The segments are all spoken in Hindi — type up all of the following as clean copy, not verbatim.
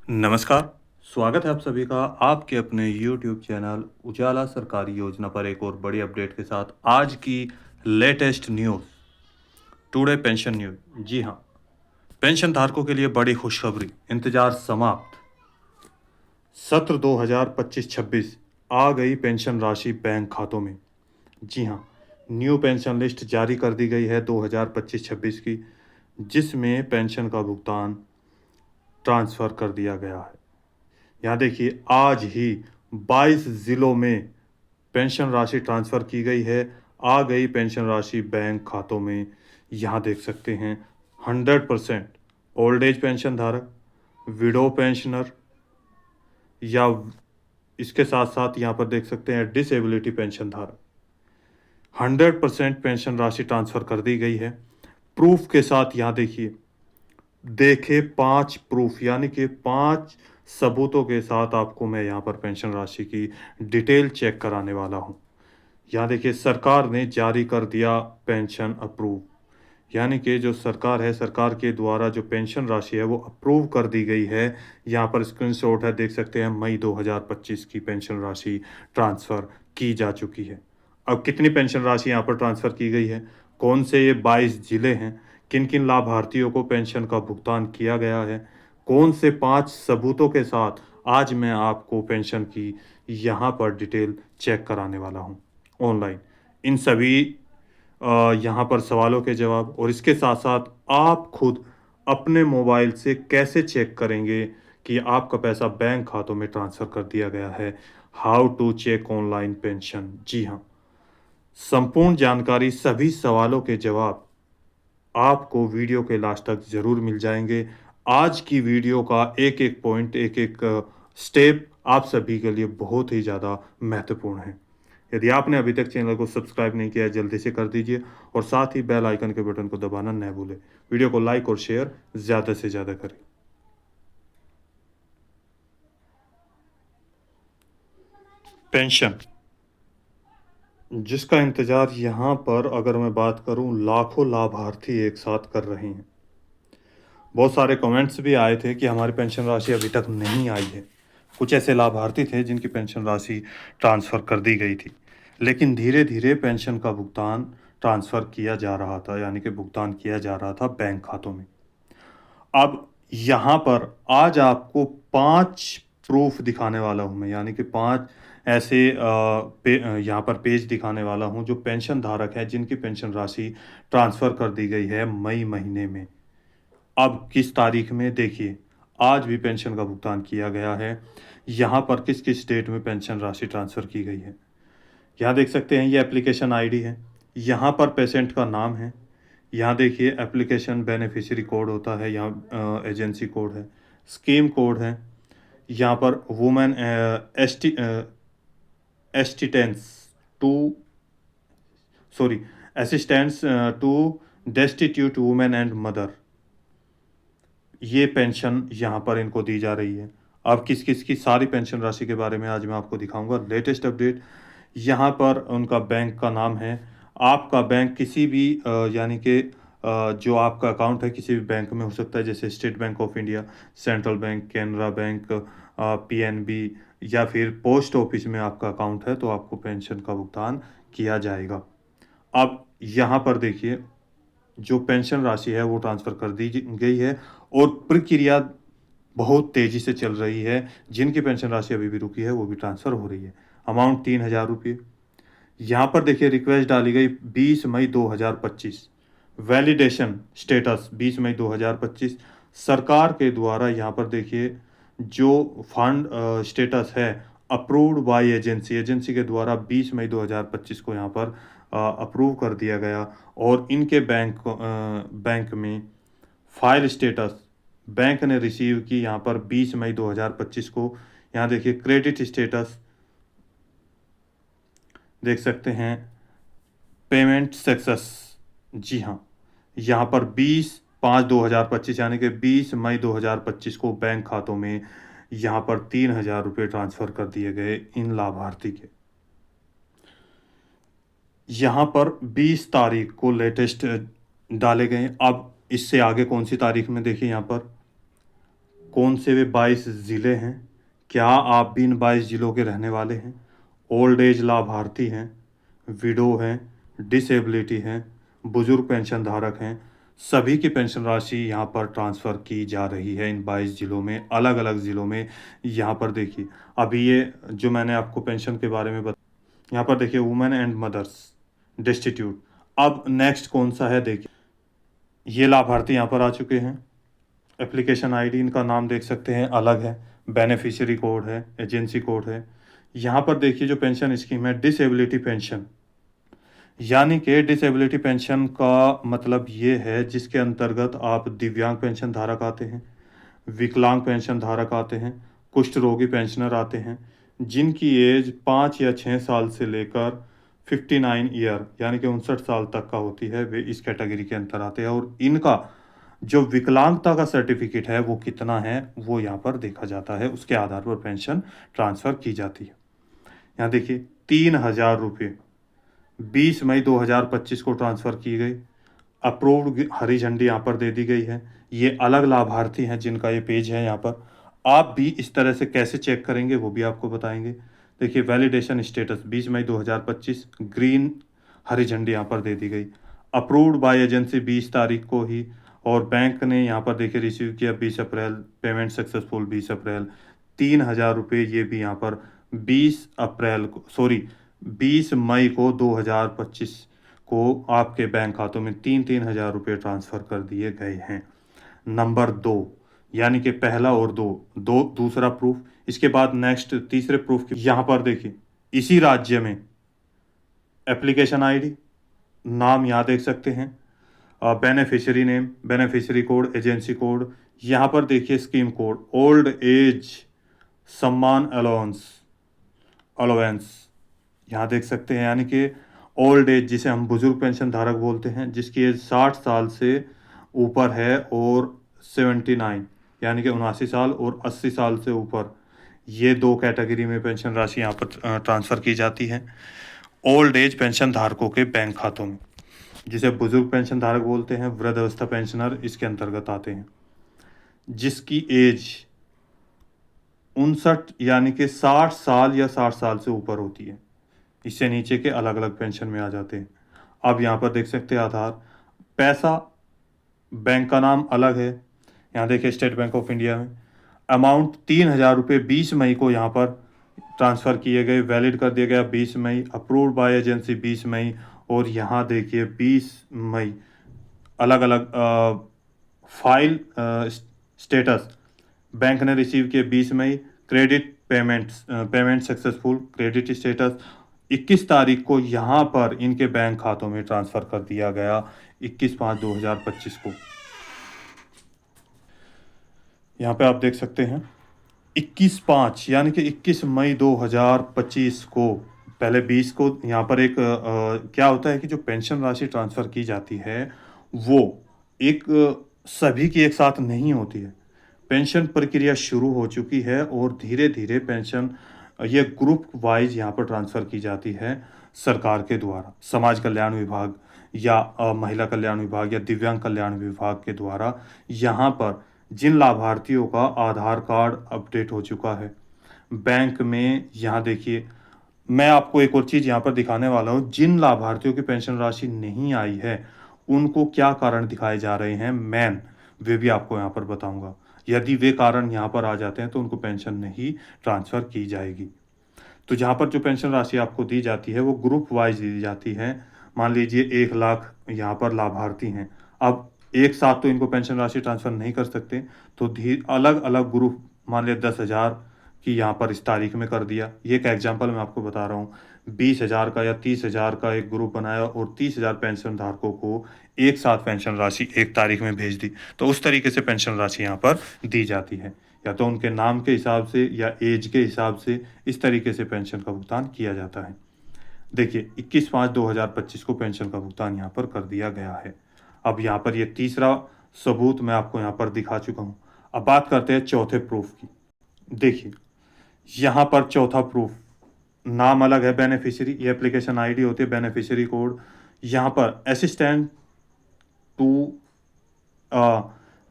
नमस्कार, स्वागत है आप सभी का आपके अपने YouTube चैनल उजाला सरकारी योजना पर एक और बड़ी अपडेट के साथ। आज की latest news, today pension news. जी हाँ, पेंशन धारकों के लिए बड़ी खुशखबरी, इंतजार समाप्त। सत्र 2025-26 आ गई पेंशन राशि बैंक खातों में। जी हाँ, न्यू पेंशन लिस्ट जारी कर दी गई है 2025-26 की, जिसमें पेंशन का भुगतान ट्रांसफ़र कर दिया गया है। यहाँ देखिए, आज ही 22 ज़िलों में पेंशन राशि ट्रांसफ़र की गई है। आ गई पेंशन राशि बैंक खातों में। यहाँ देख सकते हैं 100% ओल्ड एज पेंशन धारक, विडो पेंशनर या इसके साथ साथ यहाँ पर देख सकते हैं डिसेबिलिटी पेंशन धारक। 100% पेंशन राशि ट्रांसफ़र कर दी गई है। प्रूफ के साथ यहाँ देखिए, देखे 5 प्रूफ यानी कि 5 सबूतों के साथ आपको मैं यहाँ पर पेंशन राशि की डिटेल चेक कराने वाला हूँ। यहाँ देखिए, सरकार ने जारी कर दिया पेंशन अप्रूव, यानी कि जो सरकार है, सरकार के द्वारा जो पेंशन राशि है वो अप्रूव कर दी गई है। यहाँ पर स्क्रीनशॉट है, देख सकते हैं मई 2025 की पेंशन राशि ट्रांसफ़र की जा चुकी है। अब कितनी पेंशन राशि यहाँ पर ट्रांसफ़र की गई है, कौन से ये 22 ज़िले हैं, किन किन लाभार्थियों को पेंशन का भुगतान किया गया है, कौन से 5 सबूतों के साथ आज मैं आपको पेंशन की यहाँ पर डिटेल चेक कराने वाला हूँ ऑनलाइन। इन सभी यहाँ पर सवालों के जवाब, और इसके साथ-साथ आप खुद अपने मोबाइल से कैसे चेक करेंगे कि आपका पैसा बैंक खातों में ट्रांसफ़र कर दिया गया है। How to check online pension. जी हाँ, संपूर्ण जानकारी, सभी सवालों के जवाब आपको वीडियो के लास्ट तक ज़रूर मिल जाएँगे। आज की वीडियो का एक-एक पॉइंट, एक-एक स्टेप आप सभी के लिए बहुत ही ज़्यादा महत्वपूर्ण है। यदि आपने अभी तक चैनल को सब्सक्राइब नहीं किया है, जल्दी से कर दीजिए और साथ ही बेल आइकन के बटन को दबाना न भूलें। वीडियो को लाइक और शेयर ज़्यादा से ज़्यादा करें। पेंशन, जिसका इंतज़ार यहाँ पर अगर मैं बात करूँ, लाखों लाभार्थी एक साथ कर रहे हैं। बहुत सारे कमेंट्स भी आए थे कि हमारी पेंशन राशि अभी तक नहीं आई है। कुछ ऐसे लाभार्थी थे जिनकी पेंशन राशि ट्रांसफ़र कर दी गई थी, लेकिन धीरे-धीरे पेंशन का भुगतान ट्रांसफ़र किया जा रहा था, यानी कि भुगतान किया जा रहा था बैंक खातों में। अब यहाँ पर आज आपको 5 प्रूफ़ दिखाने वाला हूँ मैं, यानी कि 5 ऐसे यहाँ पर पेज दिखाने वाला हूँ जो पेंशन धारक हैं जिनकी पेंशन राशि ट्रांसफ़र कर दी गई है मई महीने में। अब किस तारीख में, देखिए, आज भी पेंशन का भुगतान किया गया है। यहाँ पर किस-किस डेट में पेंशन राशि ट्रांसफ़र की गई है। यहाँ देख सकते हैं, ये एप्लीकेशन आईडी है। यहाँ पर पेशेंट का नाम है। यहाँ देखिए, एप्लीकेशन बेनिफिशियरी कोड होता है, यहाँ एजेंसी कोड है, स्कीम कोड है। यहाँ पर women assistance to sorry assistance to destitute women and mother, ये पेंशन यहाँ पर इनको दी जा रही है। अब किस-किस की सारी पेंशन राशि के बारे में आज मैं आपको दिखाऊँगा लेटेस्ट अपडेट। यहाँ पर उनका बैंक का नाम है। आपका बैंक किसी भी यानी कि जो आपका अकाउंट है किसी भी बैंक में हो सकता है, जैसे state bank of India, central bank, Canara bank, PNB या फिर पोस्ट ऑफिस में आपका अकाउंट है, तो आपको पेंशन का भुगतान किया जाएगा। अब यहाँ पर देखिए, जो पेंशन राशि है वो ट्रांसफ़र कर दी गई है और प्रक्रिया बहुत तेज़ी से चल रही है। जिनकी पेंशन राशि अभी भी रुकी है वो भी ट्रांसफ़र हो रही है। अमाउंट 3000 रुपये। यहाँ पर देखिए, रिक्वेस्ट डाली गई 20 मई 2025। वैलिडेशन स्टेटस 20 मई 2025। सरकार के द्वारा यहाँ पर देखिए, जो फंड स्टेटस है, अप्रूव्ड बाय एजेंसी, एजेंसी के द्वारा 20 मई 2025 को यहाँ पर अप्रूव कर दिया गया। और इनके बैंक में फाइल स्टेटस बैंक ने रिसीव की यहाँ पर 20 मई 2025 को। यहाँ देखिए, क्रेडिट स्टेटस देख सकते हैं, पेमेंट सक्सेस। जी हाँ, यहाँ पर 20/5/2025 यानी कि 20 मई 2025 को बैंक खातों में यहाँ पर 3000 रुपये ट्रांसफ़र कर दिए गए इन लाभार्थी के। यहाँ पर 20 तारीख को लेटेस्ट डाले गए। अब इससे आगे कौन सी तारीख में, देखिए यहाँ पर कौन से वे 22 ज़िले हैं, क्या आप भी इन 22 ज़िलों के रहने वाले हैं, ओल्ड एज लाभार्थी हैं, विडो हैं, डिसेबिलिटी हैं, बुजुर्ग पेंशन धारक हैं, सभी की पेंशन राशि यहाँ पर ट्रांसफ़र की जा रही है इन 22 ज़िलों में, अलग अलग ज़िलों में। यहाँ पर देखिए, अभी ये जो मैंने आपको पेंशन के बारे में यहाँ पर देखिए, वुमेन एंड मदर्स डिस्ट्रीब्यूट। अब नेक्स्ट कौन सा है देखिए, ये लाभार्थी यहाँ पर आ चुके हैं। एप्लीकेशन आईडी, इनका नाम देख सकते हैं अलग है, बेनिफिशियरी कोड है, एजेंसी कोड है। यहाँ पर देखिए जो पेंशन स्कीम है, डिसेबिलिटी पेंशन, यानी कि डिसेबिलिटी पेंशन का मतलब ये है जिसके अंतर्गत आप दिव्यांग पेंशन धारक आते हैं, विकलांग पेंशन धारक आते हैं, कुष्ठ रोगी पेंशनर आते हैं, जिनकी एज 5 या 6 साल से लेकर 59 ईयर यानी कि 59 साल तक का होती है, वे इस कैटेगरी के अंतर आते हैं। और इनका जो विकलांगता का सर्टिफिकेट है वो कितना है वो यहाँ पर देखा जाता है, उसके आधार पर पेंशन ट्रांसफ़र की जाती है। यहाँ देखिए 3,000 रुपये 20 मई 2025 को ट्रांसफ़र की गई, अप्रूव्ड हरी झंडी यहाँ पर दे दी गई है। ये अलग लाभार्थी हैं जिनका ये पेज है यहाँ पर। आप भी इस तरह से कैसे चेक करेंगे वो भी आपको बताएंगे। देखिए वैलिडेशन स्टेटस 20 मई 2025 ग्रीन हरी झंडी यहाँ पर दे दी गई, अप्रूव्ड बाय एजेंसी 20 तारीख को ही, और बैंक ने यहाँ पर देखिए रिसीव किया 20 अप्रैल, पेमेंट सक्सेसफुल 20 अप्रैल। 3,000 रुपये ये भी यहाँ पर 20 मई को 2025 को आपके बैंक खातों में 3,000 रुपये ट्रांसफ़र कर दिए गए हैं। नंबर 2, यानी कि पहला और दो दूसरा प्रूफ। इसके बाद नेक्स्ट तीसरे प्रूफ की यहाँ पर देखिए, इसी राज्य में एप्लीकेशन आईडी, नाम यहाँ देख सकते हैं, beneficiary name, beneficiary code, agency code, यहाँ पर देखिए स्कीम कोड, ओल्ड एज सम्मान अलाउंस यहाँ देख सकते हैं, यानी कि ओल्ड एज जिसे हम बुजुर्ग पेंशन धारक बोलते हैं, जिसकी एज 60 साल से ऊपर है, और 79 यानी कि 79 साल और 80 साल से ऊपर, ये 2 कैटेगरी में पेंशन राशि यहाँ पर ट्रांसफ़र की जाती है ओल्ड एज पेंशन धारकों के बैंक खातों में, जिसे बुजुर्ग पेंशन धारक बोलते हैं। वृद्ध अवस्था पेंशनर इसके अंतर्गत आते हैं, जिसकी एज 59 यानी कि 60 साल या 60 साल से ऊपर होती है। इससे नीचे के अलग अलग पेंशन में आ जाते हैं। अब यहाँ पर देख सकते हैं आधार, पैसा, बैंक का नाम अलग है, यहाँ देखिए स्टेट बैंक ऑफ इंडिया में। अमाउंट 3,000 रुपये 20 मई को यहाँ पर ट्रांसफ़र किए गए, वैलिड कर दिया गया 20 मई, अप्रूव्ड बाय एजेंसी 20 मई, और यहाँ देखिए 20 मई अलग अलग फाइल स्टेटस बैंक ने रिसीव किए 20 मई, credit payment successful, credit status 21 तारीख को यहाँ पर इनके बैंक खातों में ट्रांसफ़र कर दिया गया 21/5/2025 को। यहाँ पे आप देख सकते हैं 21/5 यानी कि 21 मई 2025 को, पहले 20 को यहाँ पर एक क्या होता है कि जो पेंशन राशि ट्रांसफ़र की जाती है वो एक सभी की एक साथ नहीं होती है। पेंशन प्रक्रिया शुरू हो चुकी है और धीरे धीरे पेंशन ये ग्रुप वाइज यहाँ पर ट्रांसफ़र की जाती है सरकार के द्वारा, समाज कल्याण विभाग या महिला कल्याण विभाग या दिव्यांग कल्याण विभाग के द्वारा। यहाँ पर जिन लाभार्थियों का आधार कार्ड अपडेट हो चुका है बैंक में, यहाँ देखिए मैं आपको एक और चीज़ यहाँ पर दिखाने वाला हूँ, जिन लाभार्थियों की पेंशन राशि नहीं आई है उनको क्या कारण दिखाए जा रहे हैं मेन, वे भी आपको यहाँ पर बताऊँगा। यदि वे कारण यहाँ पर आ जाते हैं तो उनको पेंशन नहीं ट्रांसफ़र की जाएगी। तो जहाँ पर जो पेंशन राशि आपको दी जाती है वो ग्रुप वाइज दी जाती है। मान लीजिए 1 लाख यहाँ पर लाभार्थी हैं, अब एक साथ तो इनको पेंशन राशि ट्रांसफ़र नहीं कर सकते, तो अलग अलग ग्रुप, मान लिया 10,000 की यहाँ पर इस तारीख में कर दिया। ये एक एग्जांपल मैं आपको बता रहा हूँ। 20,000 का या 30,000 का एक ग्रुप बनाया और 30,000 पेंशन धारकों को एक साथ पेंशन राशि एक तारीख में भेज दी, तो उस तरीके से पेंशन राशि यहाँ पर दी जाती है, या तो उनके नाम के हिसाब से या एज के हिसाब से, इस तरीके से पेंशन का भुगतान किया जाता है। देखिए 21/5/2025 को पेंशन का भुगतान यहाँ पर कर दिया गया है। अब यहाँ पर ये तीसरा सबूत मैं आपको यहाँ पर दिखा चुका हूँ। अब बात करते हैं चौथे प्रूफ की। देखिए यहाँ पर चौथा प्रूफ, नाम अलग है बेनिफिशियरी, ये एप्लीकेशन आईडी होती है, बेनिफिशियरी कोड। यहाँ पर assistant to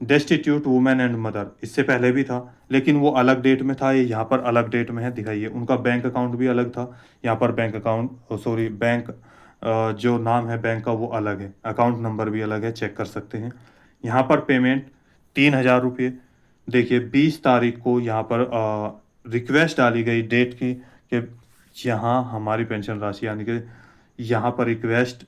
destitute women and mother, इससे पहले भी था लेकिन वो अलग डेट में था, ये यहाँ पर अलग डेट में है, दिखाइए। उनका बैंक अकाउंट भी अलग था, यहाँ पर बैंक अकाउंट सॉरी बैंक जो नाम है बैंक का वो अलग है, अकाउंट नंबर भी अलग है, चेक कर सकते हैं। यहाँ पर पेमेंट 3,000 रुपये। देखिए 20 तारीख को यहाँ पर रिक्वेस्ट डाली गई डेट की कि यहाँ हमारी पेंशन राशि यानी कि यहाँ पर रिक्वेस्ट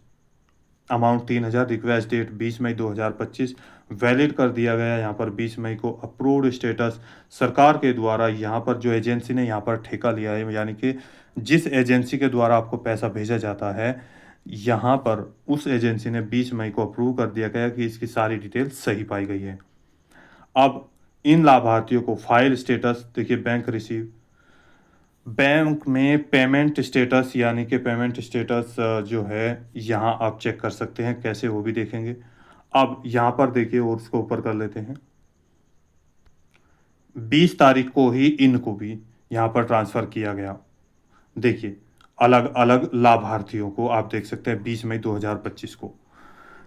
अमाउंट 3,000, रिक्वेस्ट डेट 20 मई 2025, वैलिड कर दिया गया यहाँ पर 20 मई को। अप्रूव्ड स्टेटस सरकार के द्वारा, यहाँ पर जो एजेंसी ने यहाँ पर ठेका लिया है यानी कि जिस एजेंसी के द्वारा आपको पैसा भेजा जाता है, यहाँ पर उस एजेंसी ने 20 मई को अप्रूव कर दिया गया कि इसकी सारी डिटेल सही पाई गई है। अब इन लाभार्थियों को फाइल स्टेटस देखिए, बैंक रिसीव, बैंक में पेमेंट स्टेटस यानी कि पेमेंट स्टेटस जो है यहाँ आप चेक कर सकते हैं, कैसे वो भी देखेंगे। अब यहाँ पर देखिए और उसको ऊपर कर लेते हैं। 20 तारीख को ही इनको भी यहाँ पर ट्रांसफ़र किया गया। देखिए अलग अलग लाभार्थियों को आप देख सकते हैं 20 मई 2025 को।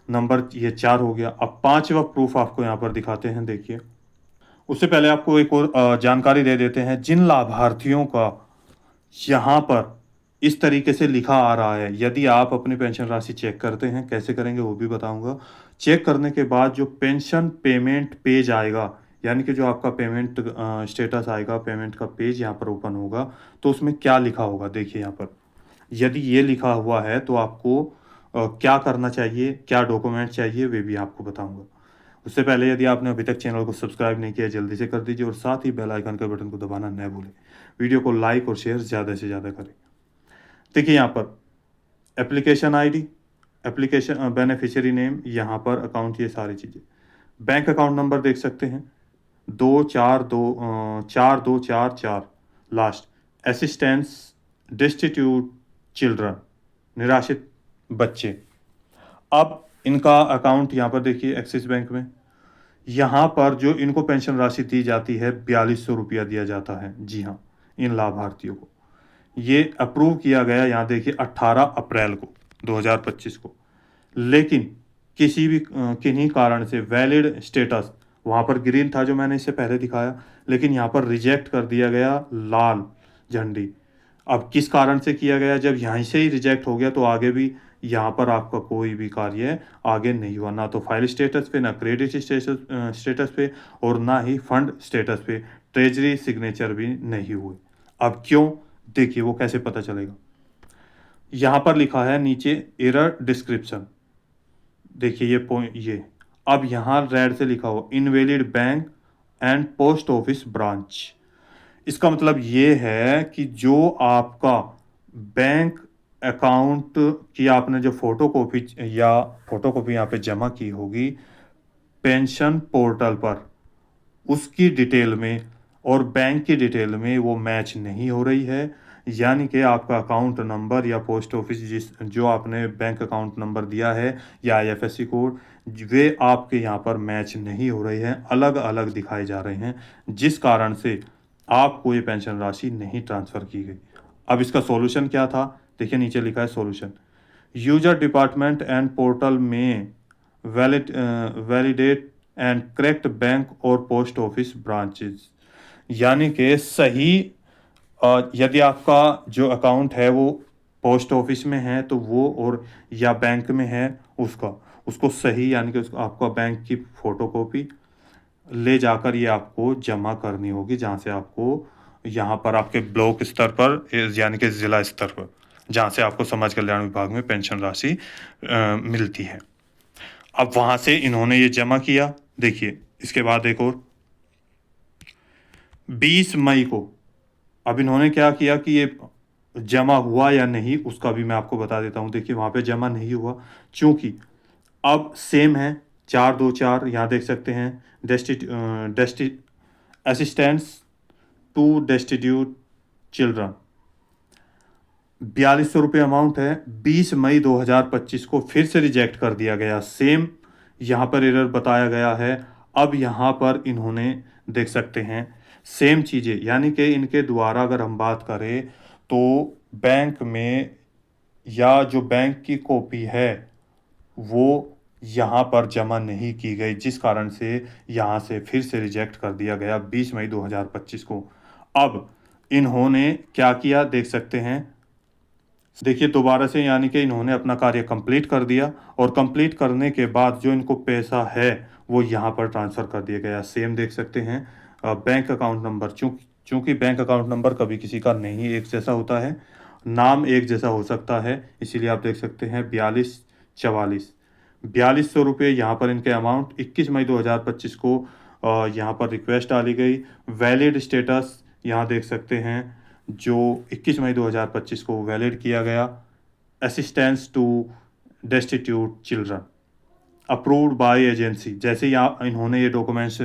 नंबर ये 4 हो गया। अब 5वां प्रूफ आपको यहाँ पर दिखाते हैं, देखिए। उससे पहले आपको एक और जानकारी दे देते हैं, जिन लाभार्थियों का यहाँ पर इस तरीके से लिखा आ रहा है, यदि आप अपनी पेंशन राशि चेक करते हैं, कैसे करेंगे वो भी बताऊंगा। चेक करने के बाद जो पेंशन पेमेंट पेज आएगा यानी कि जो आपका पेमेंट स्टेटस आएगा, पेमेंट का पेज यहाँ पर ओपन होगा, तो उसमें क्या लिखा होगा देखिए यहाँ पर। यदि ये लिखा हुआ है तो आपको क्या करना चाहिए, क्या डॉक्यूमेंट चाहिए, वे भी आपको बताऊंगा। उससे पहले यदि आपने अभी तक चैनल को सब्सक्राइब नहीं किया, जल्दी से कर दीजिए और साथ ही बेल आइकन के बटन को दबाना न भूलें। वीडियो को लाइक और शेयर ज़्यादा से ज़्यादा करें। देखिए यहाँ पर application ID, application beneficiary name, यहाँ पर अकाउंट, ये सारी चीज़ें। बैंक अकाउंट नंबर देख सकते हैं 4244 लास्ट। असिस्टेंस डिस्टिट्यूट चिल्ड्रन, निराश्रित बच्चे। अब इनका अकाउंट यहाँ पर देखिए एक्सिस बैंक में। यहाँ पर जो इनको पेंशन राशि दी जाती है 4200 रुपया दिया जाता है, जी हाँ, इन लाभार्थियों को। ये अप्रूव किया गया यहाँ देखिए 18 अप्रैल को 2025 को, लेकिन किसी भी किन्हीं कारण से वैलिड स्टेटस वहाँ पर ग्रीन था जो मैंने इससे पहले दिखाया, लेकिन यहाँ पर रिजेक्ट कर दिया गया लाल झंडी। अब किस कारण से किया गया, जब यहाँ से ही रिजेक्ट हो गया तो आगे भी यहाँ पर आपका कोई भी कार्य आगे नहीं हुआ, ना तो फाइल स्टेटस पे, ना क्रेडिट स्टेटस पे और ना ही फंड स्टेटस पे ट्रेजरी सिग्नेचर भी नहीं हुए। अब क्यों, देखिए वो कैसे पता चलेगा। यहाँ पर लिखा है नीचे एरर डिस्क्रिप्शन, देखिए ये पॉइंट ये। अब यहाँ रेड से लिखा हो invalid bank and post office branch. इसका मतलब ये है कि जो आपका बैंक अकाउंट की आपने जो फोटोकॉपी या फोटोकॉपी यहाँ पे जमा की होगी पेंशन पोर्टल पर, उसकी डिटेल में और बैंक की डिटेल में वो मैच नहीं हो रही है, यानी कि आपका अकाउंट नंबर या पोस्ट ऑफिस जिस जो आपने बैंक अकाउंट नंबर दिया है या आईएफएससी कोड, वे आपके यहाँ पर मैच नहीं हो रहे हैं, अलग अलग दिखाए जा रहे हैं, जिस कारण से आपको ये पेंशन राशि नहीं ट्रांसफ़र की गई। अब इसका सॉल्यूशन क्या था, देखिए नीचे लिखा है solution. User department and portal में वैलिडेट एंड करेक्ट बैंक और पोस्ट ऑफिस ब्रांचेस, यानी कि सही यदि आपका जो अकाउंट है वो पोस्ट ऑफिस में है तो वो, और या बैंक में है उसको सही यानी कि उसको आपका बैंक की फ़ोटोकॉपी ले जाकर ये आपको जमा करनी होगी, जहाँ से आपको यहाँ पर आपके ब्लॉक स्तर पर यानी कि ज़िला स्तर पर, जहाँ से आपको समाज कल्याण विभाग में पेंशन राशि मिलती है। अब वहाँ से इन्होंने ये जमा किया। देखिए इसके बाद एक और 20 मई को अब इन्होंने क्या किया कि ये जमा हुआ या नहीं उसका भी मैं आपको बता देता हूँ। देखिए वहाँ पे जमा नहीं हुआ, चूँकि अब सेम है 424, यहाँ देख सकते हैं असिस्टेंस टू डेस्टिट्यूट चिल्ड्रन, 4200 रुपये अमाउंट है। 20 मई 2025 को फिर से रिजेक्ट कर दिया गया, सेम यहाँ पर एरर बताया गया है। अब यहाँ पर इन्होंने देख सकते हैं सेम चीज़ें, यानी कि इनके द्वारा अगर हम बात करें तो बैंक में या जो बैंक की कॉपी है वो यहाँ पर जमा नहीं की गई, जिस कारण से यहाँ से फिर से रिजेक्ट कर दिया गया 20 मई 2025 को। अब इन्होंने क्या किया देख सकते हैं, देखिए दोबारा से, यानी कि इन्होंने अपना कार्य कंप्लीट कर दिया और कंप्लीट करने के बाद जो इनको पैसा है वो यहाँ पर ट्रांसफ़र कर दिया गया। सेम देख सकते हैं बैंक अकाउंट नंबर, चूँकि बैंक अकाउंट नंबर कभी किसी का नहीं एक जैसा होता है, नाम एक जैसा हो सकता है, इसीलिए आप देख सकते हैं 4244 यहाँ पर इनके अमाउंट 21 मई 2025 को यहाँ पर रिक्वेस्ट डाली गई। वैलिड स्टेटस यहाँ देख सकते हैं जो 21 मई 2025 को वैलिड किया गया। Assistance to destitute children approved by agency, जैसे यहाँ इन्होंने ये डॉक्यूमेंट्स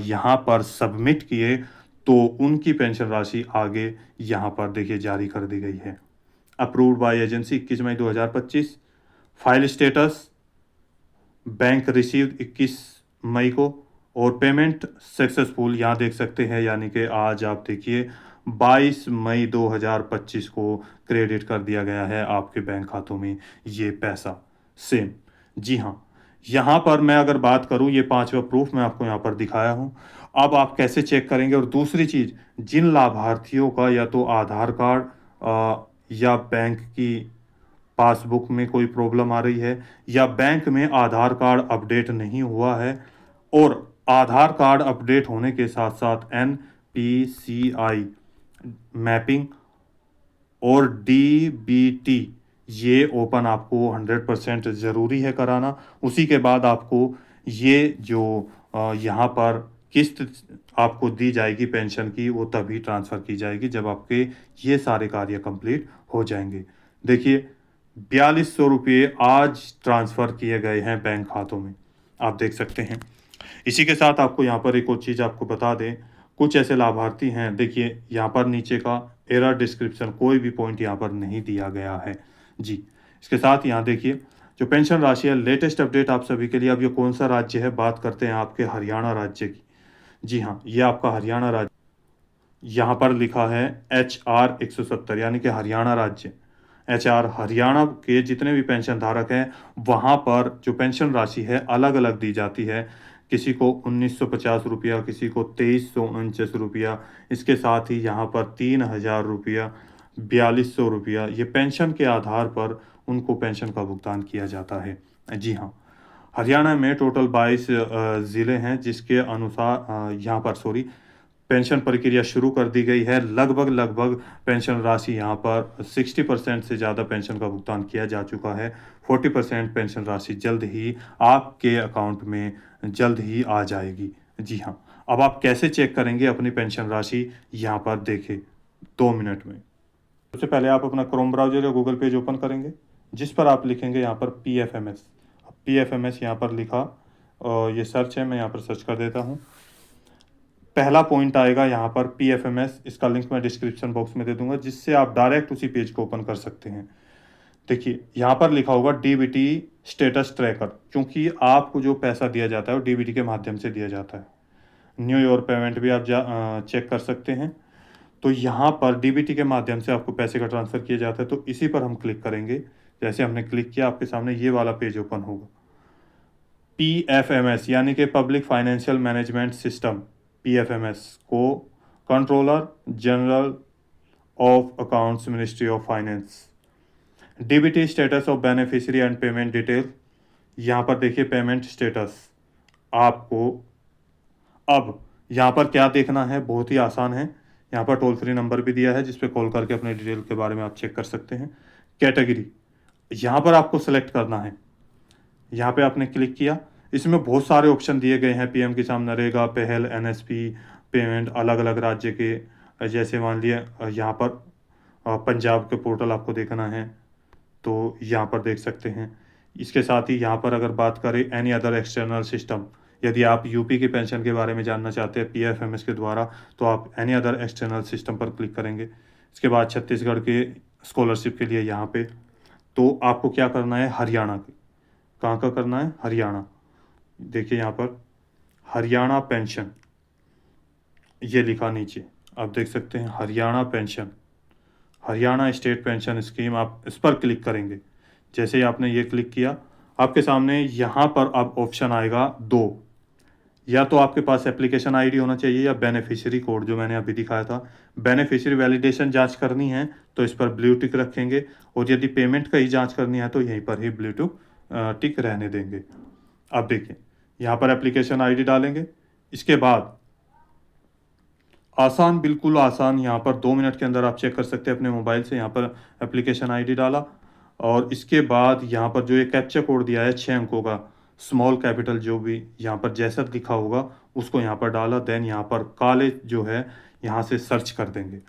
यहाँ पर सबमिट किए तो उनकी पेंशन राशि आगे यहाँ पर देखिए जारी कर दी गई है। अप्रूव्ड बाय एजेंसी 21 मई 2025। फाइल स्टेटस बैंक रिसीव्ड 21 मई को और पेमेंट सक्सेसफुल यहाँ देख सकते हैं, यानी कि आज आप देखिए 22 मई 2025 को क्रेडिट कर दिया गया है आपके बैंक खातों में ये पैसा। सेम, जी हाँ, यहाँ पर मैं अगर बात करूँ, ये पांचवा प्रूफ मैं आपको यहाँ पर दिखाया हूँ। अब आप कैसे चेक करेंगे, और दूसरी चीज़, जिन लाभार्थियों का या तो आधार कार्ड या बैंक की पासबुक में कोई प्रॉब्लम आ रही है या बैंक में आधार कार्ड अपडेट नहीं हुआ है, और आधार कार्ड अपडेट होने के साथ साथ NPCI मैपिंग और DBT ये ओपन आपको 100% ज़रूरी है कराना। उसी के बाद आपको ये जो यहाँ पर किस्त आपको दी जाएगी पेंशन की, वो तभी ट्रांसफ़र की जाएगी जब आपके ये सारे कार्य कंप्लीट हो जाएंगे। देखिए 4200 रुपये आज ट्रांसफ़र किए गए हैं बैंक खातों में, आप देख सकते हैं। इसी के साथ आपको यहाँ पर एक और चीज़ आपको बता दें, कुछ ऐसे लाभार्थी हैं, देखिए यहाँ पर नीचे का एरर डिस्क्रिप्शन, कोई भी पॉइंट यहाँ पर नहीं दिया गया है जी। इसके साथ यहाँ देखिए जो पेंशन राशि है, लेटेस्ट अपडेट आप सभी के लिए। अब ये कौन सा राज्य है, बात करते हैं आपके हरियाणा राज्य की। जी हाँ, ये आपका हरियाणा राज्य, यहाँ पर लिखा है HR 170, यानी कि हरियाणा राज्य। HR हरियाणा के जितने भी पेंशन धारक हैं वहाँ पर जो पेंशन राशि है अलग अलग दी जाती है। किसी को 1950 रुपया, किसी को 2349 रुपया, इसके साथ ही यहाँ पर 3000 रुपया, 4200 रुपया, ये पेंशन के आधार पर उनको पेंशन का भुगतान किया जाता है। जी हाँ, हरियाणा में टोटल 22 ज़िले हैं, जिसके अनुसार यहाँ पर पेंशन प्रक्रिया शुरू कर दी गई है। लगभग पेंशन राशि यहाँ पर 60% से ज़्यादा पेंशन का भुगतान किया जा चुका है। 40% पेंशन राशि जल्द ही आपके अकाउंट में जल्द ही आ जाएगी। जी हाँ, अब आप कैसे चेक करेंगे अपनी पेंशन राशि, यहाँ पर देखें 2 मिनट में। सबसे पहले आप अपना क्रोम ब्राउज़र या गूगल पेज ओपन करेंगे, जिस पर आप लिखेंगे यहाँ पर PFMS। PFMS यहाँ पर लिखा, ये सर्च है, मैं यहाँ पर सर्च कर देता हूँ। पहला पॉइंट आएगा यहाँ पर PFMS, इसका लिंक मैं डिस्क्रिप्शन बॉक्स में दे दूंगा, जिससे आप डायरेक्ट उसी पेज को ओपन कर सकते हैं। देखिए यहाँ पर लिखा होगा DBT स्टेटस ट्रैकर, क्योंकि आपको जो पैसा दिया जाता है वो DBT के माध्यम से दिया जाता है। न्यू ईयर पेमेंट भी आप चेक कर सकते हैं। तो यहाँ पर DBT के माध्यम से आपको पैसे का ट्रांसफ़र किया जाता है, तो इसी पर हम क्लिक करेंगे। जैसे हमने क्लिक किया, आपके सामने ये वाला पेज ओपन होगा। PFMS यानी कि public financial management system, PFMS को controller general of accounts, ministry of finance. DBT status of beneficiary and payment detail, यहाँ पर देखिए पेमेंट स्टेटस आपको। अब यहाँ पर क्या देखना है, बहुत ही आसान है। यहाँ पर टोल फ्री नंबर भी दिया है, जिस पे कॉल करके अपने डिटेल के बारे में आप चेक कर सकते हैं। कैटेगरी यहाँ पर आपको सेलेक्ट करना है। यहाँ पे आपने क्लिक किया, इसमें बहुत सारे ऑप्शन दिए गए हैं। PM किसान, नरेगा, पहल, NSP पेमेंट, अलग अलग राज्य के, जैसे मान लिया यहाँ पर पंजाब के पोर्टल आपको देखना है तो यहाँ पर देख सकते हैं। इसके साथ ही यहाँ पर अगर बात करें एनी अदर एक्सटर्नल सिस्टम, यदि आप UP की पेंशन के बारे में जानना चाहते हैं PFMS के द्वारा, तो आप एनी अदर एक्सटर्नल सिस्टम पर क्लिक करेंगे। इसके बाद छत्तीसगढ़ के स्कॉलरशिप के लिए यहाँ पे, तो आपको क्या करना है, हरियाणा के, कहाँ का करना है, हरियाणा। देखिए यहाँ पर हरियाणा पेंशन ये लिखा नीचे, आप देख सकते हैं Haryana pension, Haryana state pension scheme, आप इस पर क्लिक करेंगे। जैसे ही आपने ये क्लिक किया, आपके सामने यहाँ पर अब ऑप्शन आएगा दो, या तो आपके पास एप्लीकेशन आईडी होना चाहिए या बेनिफिशियरी कोड, जो मैंने अभी दिखाया था। बेनिफिशियरी वैलिडेशन जांच करनी है तो इस पर ब्लू टिक रखेंगे, और यदि पेमेंट का ही जांच करनी है तो यहीं पर ही ब्लू टिक रहने देंगे। अब देखिए, यहाँ पर एप्लीकेशन आईडी डालेंगे, इसके बाद आसान, बिल्कुल आसान, यहाँ पर 2 मिनट के अंदर आप चेक कर सकते हैं अपने मोबाइल से। यहाँ पर एप्लीकेशन आईडी डाला, और इसके बाद यहाँ पर जो ये कैप्चा कोड दिया है 6 अंकों का, स्मॉल कैपिटल जो भी यहाँ पर जैसा लिखा होगा उसको यहाँ पर डाला। देन यहाँ पर कॉलेज जो है यहाँ से सर्च कर देंगे।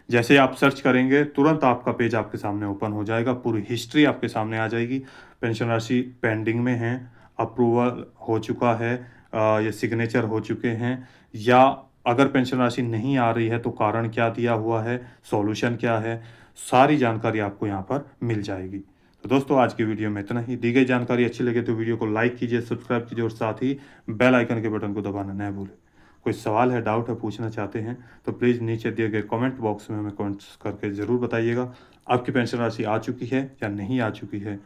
जैसे आप सर्च करेंगे तुरंत आपका पेज आपके सामने ओपन हो जाएगा, पूरी हिस्ट्री आपके सामने आ जाएगी। पेंशन राशि पेंडिंग में है, अप्रूवल हो चुका है, या सिग्नेचर हो चुके हैं, या अगर पेंशन राशि नहीं आ रही है तो कारण क्या दिया हुआ है, सॉल्यूशन क्या है, सारी जानकारी आपको यहाँ पर मिल जाएगी। तो दोस्तों, आज की वीडियो में इतना ही। दी गई जानकारी अच्छी लगे तो वीडियो को लाइक कीजिए, सब्सक्राइब कीजिए, और साथ ही बेल आइकन के बटन को दबाना न भूलें। कोई सवाल है, डाउट है, पूछना चाहते हैं तो प्लीज़ नीचे दिए गए कमेंट बॉक्स में हमें कमेंट्स करके ज़रूर बताइएगा। आपकी पेंशन राशि आ चुकी है या नहीं आ चुकी है,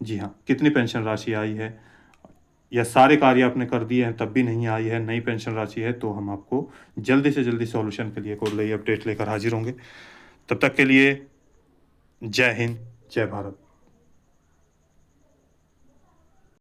जी हाँ, कितनी पेंशन राशि आई है, या सारे कार्य आपने कर दिए हैं तब भी नहीं आई है, नई पेंशन राशि है, तो हम आपको जल्दी से जल्दी सॉल्यूशन के लिए कोई नई अपडेट लेकर हाजिर होंगे। तब तक के लिए जय हिंद, जय भारत।